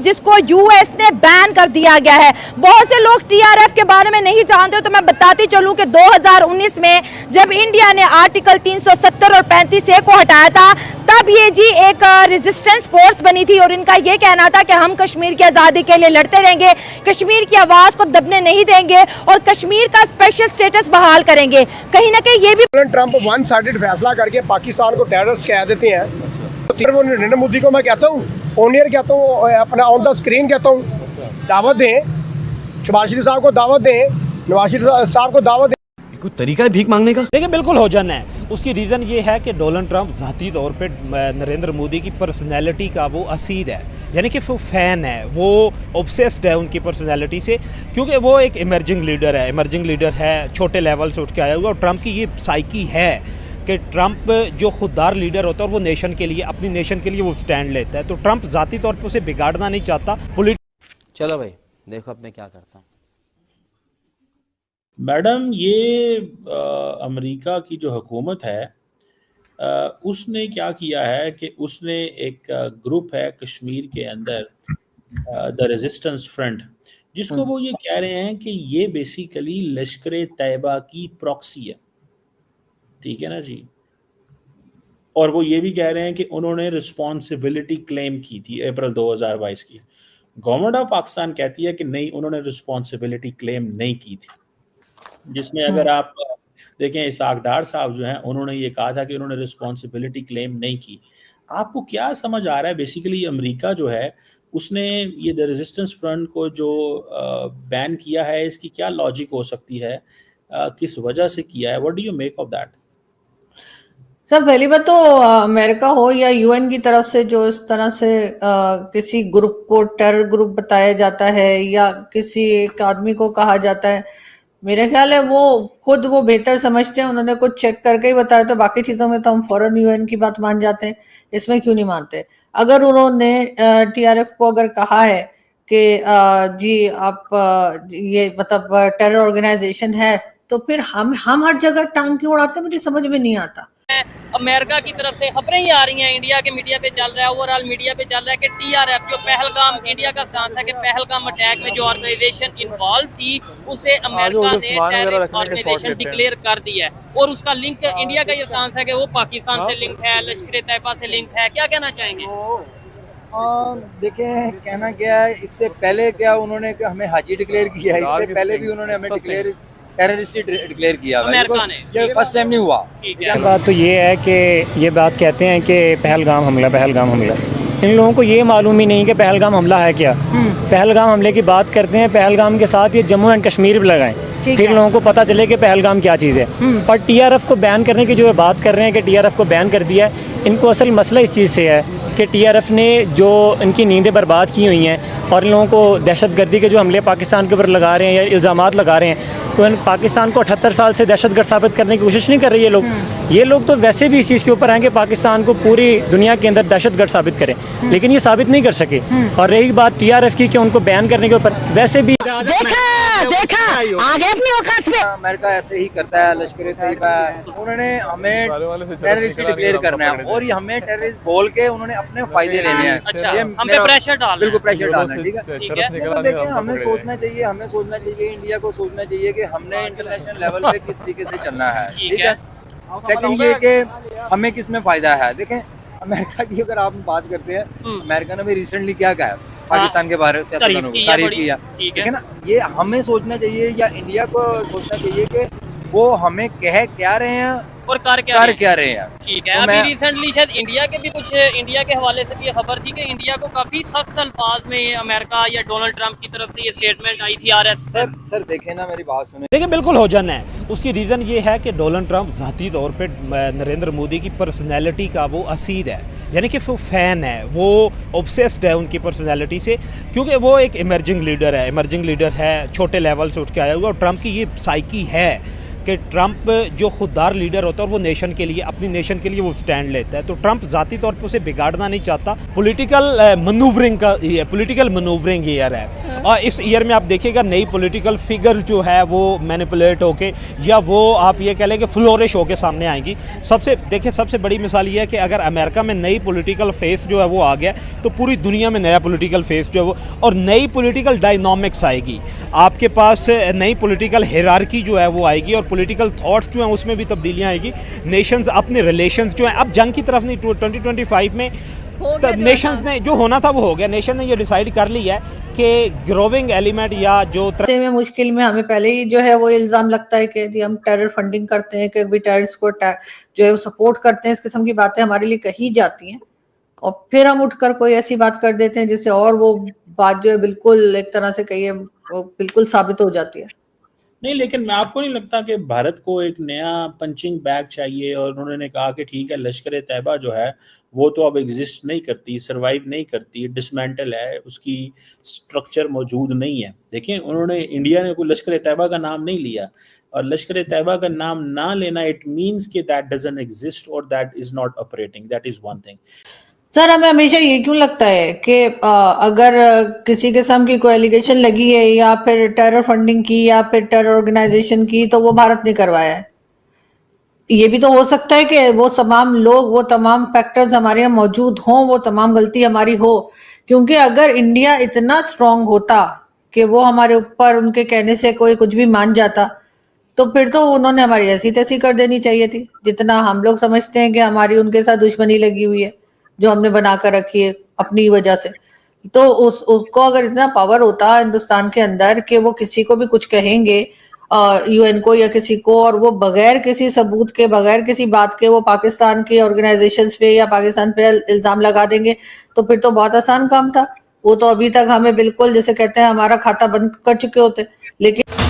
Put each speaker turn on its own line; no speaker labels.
जिसको यूएस ने बैन कर दिया गया है। बहुत से लोग टीआरएफ के बारे में नहीं जानते, तो मैं बताती चलूं कि 2019 में जब इंडिया ने आर्टिकल 370 और 35A को हटाया था, तब ये जी एक रेजिस्टेंस फोर्स बनी थी और इनका ये कहना था कि हम कश्मीर की आज़ादी के लिए लड़ते रहेंगे, कश्मीर की आवाज़ को दबने नहीं देंगे और कश्मीर का स्पेशल स्टेटस बहाल करेंगे। कहीं ना कहीं ये भी
ट्रंप वन साइडेड फैसला करके पाकिस्तान को टेररिस्ट कह देते हैं। तो नरेंद्र मोदी को मैं कहता हूँ, ऑनियर कहता हूँ, अपना ऑन द स्क्रीन कहता हूँ, दावत दें, शहबाज शरीफ साहब को दावत दें, नवाज शरीफ साहब को दावत दें।
कोई तरीका है भीख मांगने का?
देखिए बिल्कुल हो जाना है। उसकी रीज़न ये है कि डोनाल्ड ट्रंप ज़ाती तौर पे नरेंद्र मोदी की पर्सनैलिटी का वो असीर है, यानी कि वो फ़ैन है, वो ऑब्सेस्ड है उनकी पर्सनैलिटी से, क्योंकि वो एक इमर्जिंग लीडर है, छोटे लेवल से उठ के आया हुआ। और ट्रंप की ये साइकी है कि ट्रंप जो खुददार लीडर होता है और वो नेशन के लिए, अपनी नेशन के लिए वो स्टैंड लेता है। तो ट्रंप ज़ाती तौर पर उसे बिगाड़ना नहीं चाहता।
चलो भाई देखो अब मैं क्या करता हूँ।
मैडम, ये अमेरिका की जो हुकूमत है, उसने क्या किया है कि उसने एक ग्रुप है कश्मीर के अंदर, द रेजिस्टेंस फ्रंट, जिसको वो ये कह रहे हैं कि ये बेसिकली लश्कर तैयबा की प्रॉक्सी है, ठीक है ना जी। और वो ये भी कह रहे हैं कि उन्होंने रिस्पॉन्सिबिलिटी क्लेम की थी अप्रैल 2022 की। गवर्नमेंट ऑफ पाकिस्तान कहती है कि नहीं, उन्होंने रिस्पॉन्सिबिलिटी क्लेम नहीं की थी, जिसमें अगर आप देखें इसाक डार साहब जो हैं, उन्होंने ये कहा था कि उन्होंने रिस्पॉन्सिबिलिटी क्लेम नहीं की। आपको क्या समझ आ रहा है बेसिकली अमेरिका जो है उसने ये द रेजिस्टेंस फ्रंट को जो बैन किया है, इसकी क्या लॉजिक हो सकती है, किस वजह से किया है? What do you make of that?
Sir, पहली बात तो अमेरिका हो या यूएन की तरफ से जो इस तरह से किसी ग्रुप को टेरर ग्रुप बताया जाता है या किसी एक आदमी को कहा जाता है, मेरे ख्याल है वो खुद वो बेहतर समझते हैं। उन्होंने कुछ चेक करके ही बताया, तो बाकी चीजों में तो हम फौरन यूएन की बात मान जाते हैं, इसमें क्यों नहीं मानते। अगर उन्होंने टीआरएफ को अगर कहा है कि जी आप ये मतलब टेरर ऑर्गेनाइजेशन है, तो फिर हम हर जगह टांग क्यों उड़ाते हैं, मुझे समझ में नहीं आता।
अमेरिका की तरफ से खबरें ही आ रही हैं, इंडिया के मीडिया पे चल रहा है, ओवरऑल मीडिया पे चल रहा है कि टीआरएफ जो पहलगाम, इंडिया का स्टांस है कि पहलगाम अटैक में जो ऑर्गेनाइजेशन इन्वॉल्व थी उसे अमेरिका ने टेररिस्ट ऑर्गेनाइजेशन डिक्लेयर कर दिया है। और उसका लिंक, इंडिया का ये स्टांस है कि वो पाकिस्तान से लिंक है, लश्कर तैयबा से लिंक है। क्या कहना चाहेंगे?
देखें, कहना क्या है, इससे पहले क्या उन्होंने हमें हाजी डिक्लेयर किया है, इससे पहले भी उन्होंने हमें डिक्लेयर टेररिस्ट डिक्लेयर किया, अमेरिका ने। ये फर्स्ट टाइम नहीं हुआ।
बात तो ये है कि ये बात कहते हैं कि पहलगाम हमला, इन लोगों को ये मालूम ही नहीं कि पहलगाम हमला है क्या। पहलगाम हमले की बात करते हैं, पहलगाम के साथ ये जम्मू एंड कश्मीर भी लगाएं, फिर लोगों को पता चले कि पहलगाम क्या चीज़ है। और टीआरएफ को बैन करने की जो बात कर रहे हैं कि टीआरएफ को बैन कर दिया है, इनको असल मसला इस चीज़ से है कि टीआरएफ ने जो इनकी नींदें बर्बाद की हुई हैं और इन लोगों को दहशतगर्दी के जो हमले पाकिस्तान के ऊपर लगा रहे हैं या इल्ज़ामात लगा रहे हैं, तो इन पाकिस्तान को 78 साल से दहशतगर्द साबित करने की कोशिश नहीं कर रही ये लोग तो वैसे भी इस चीज़ के ऊपर हैं कि पाकिस्तान को पूरी दुनिया के अंदर दहशतगर्द साबित करें, लेकिन ये साबित नहीं कर सके। और रही बात टीआरएफ की कि उनको बैन करने के ऊपर, वैसे भी
देखा आगे अपनी औकात में
अमेरिका ऐसे ही करता है, लश्कर तैयबा उन्होंने हमें टेररिस्ट डिक्लेयर करना है और ये हमें टेररिस्ट बोल के उन्होंने अपने फायदे लेने हैं।
अच्छा, हम पे प्रेशर डालना,
बिल्कुल प्रेशर डालना है, ठीक है।
तो
देखिए, हमें सोचना चाहिए, इंडिया को सोचना चाहिए कि हमने इंटरनेशनल लेवल पे किस तरीके से चलना है, ठीक है। सेकंड ये कि हमें किस में फायदा है। देखें, अमेरिका की अगर आप बात करते हैं, अमेरिका ने भी रिसेंटली क्या कहा, पाकिस्तान के बारे में तारीफ किया, ठीक है ना। ये हमें सोचना चाहिए या इंडिया को सोचना चाहिए कि वो हमें कह क्या रहे हैं
और कर
क्या रहे हैं,
ठीक है। अभी रिसेंटली शायद इंडिया के भी कुछ, इंडिया के हवाले से भी खबर थी कि इंडिया को काफी सख्त अल्फाज में अमेरिका या डोनाल्ड ट्रंप की तरफ से ये स्टेटमेंट आई थी।
सर देखें ना, मेरी बात सुने।
देखिए बिल्कुल हो जाना है। उसकी रीज़न ये है कि डोनाल्ड ट्रंप ज़ाती तौर पे नरेंद्र मोदी की पर्सनैलिटी का वो असीर है, यानी कि वो फ़ैन है, वो ऑब्सेस्ड है उनकी पर्सनैलिटी से, क्योंकि वो एक इमर्जिंग लीडर है, छोटे लेवल से उठ के आया हुआ। और ट्रंप की ये साइकी है कि ट्रंप जो खुददार लीडर होता है और वो नेशन के लिए, अपनी नेशन के लिए वो स्टैंड लेता है। तो ट्रंप ज़ाती तौर पे उसे बिगाड़ना नहीं चाहता। पॉलिटिकल मनूवरिंग ईयर है, और इस ईयर में आप देखिएगा नई पॉलिटिकल फिगर जो है वो मैनिपुलेट होके, या वो आप ये कह लें कि फ्लोरिश होके सामने आएंगी। सबसे बड़ी मिसाल ये है कि अगर अमेरिका में नई पॉलिटिकल फेस जो है वो आ गया, तो पूरी दुनिया में नया पॉलिटिकल फेस जो है वो, और नई पॉलिटिकल डायनामिक्स आएगी। आपके पास नई पॉलिटिकल हायरार्की जो है वो आएगी, और पॉलिटिकल थॉट्स जो हैं उसमें भी तब्दीलियां आएगी। नेशंस अपने रिलेशंस जो हैं, अब जंग की तरफ नहीं, 2025 में नेशंस ने जो होना था वो हो गया। नेशन ने ये डिसाइड कर लिया है कि ग्रोविंग एलिमेंट या जो
में मुश्किल में हमें पहले ही जो है वो इल्जाम लगता है कि हम टेरर फंडिंग करते हैं, कि भी टेररिस्ट को जो है वो सपोर्ट करते हैं, इस किस्म की बातें हमारे लिए कही जाती हैं, और फिर हम उठकर कोई ऐसी बात कर देते हैं जिससे और वो बात जो है बिल्कुल एक तरह से कहिए वो बिल्कुल साबित हो जाती है।
नहीं, लेकिन मैं आपको नहीं लगता कि भारत को एक नया पंचिंग बैग चाहिए? और उन्होंने कहा कि ठीक है, लश्कर तैयबा जो है वो तो अब एग्जिस्ट नहीं करती, सरवाइव नहीं करती, डिसमेंटल है, उसकी स्ट्रक्चर मौजूद नहीं है। देखिए, उन्होंने, इंडिया ने कोई लश्कर तैयबा का नाम नहीं लिया, और लश्कर तैयबा का नाम ना लेना इट मीन्स कि दैट डजंट एग्जिस्ट और that is not operating, that is one thing.
Sir, हमें हमेशा ये क्यों लगता है कि अगर किसी किस्म की कोई एलिगेशन लगी है या फिर टेरर फंडिंग की या फिर टेरर ऑर्गेनाइजेशन की, तो वो भारत ने करवाया है? ये भी तो हो सकता है कि वो तमाम लोग, वो तमाम फैक्टर्स हमारे यहाँ मौजूद हों, वो तमाम गलती हमारी हो। क्योंकि अगर इंडिया इतना स्ट्रांग होता कि वो हमारे ऊपर उनके कहने से कोई कुछ भी मान जाता, तो फिर तो उन्होंने हमारी ऐसी तैसी कर देनी चाहिए थी। जितना हम लोग समझते हैं कि हमारी उनके साथ दुश्मनी लगी हुई है जो हमने बना कर रखी है अपनी वजह से, तो उसको अगर इतना पावर होता हिंदुस्तान के अंदर कि वो किसी को भी कुछ कहेंगे, यूएन को या किसी को, और वो बगैर किसी सबूत के, बगैर किसी बात के वो पाकिस्तान के ऑर्गेनाइजेशंस पे या पाकिस्तान पे इल्जाम लगा देंगे, तो फिर तो बहुत आसान काम था। वो तो अभी तक हमें बिल्कुल, जैसे कहते हैं, हमारा खाता बंद कर चुके होते। लेकिन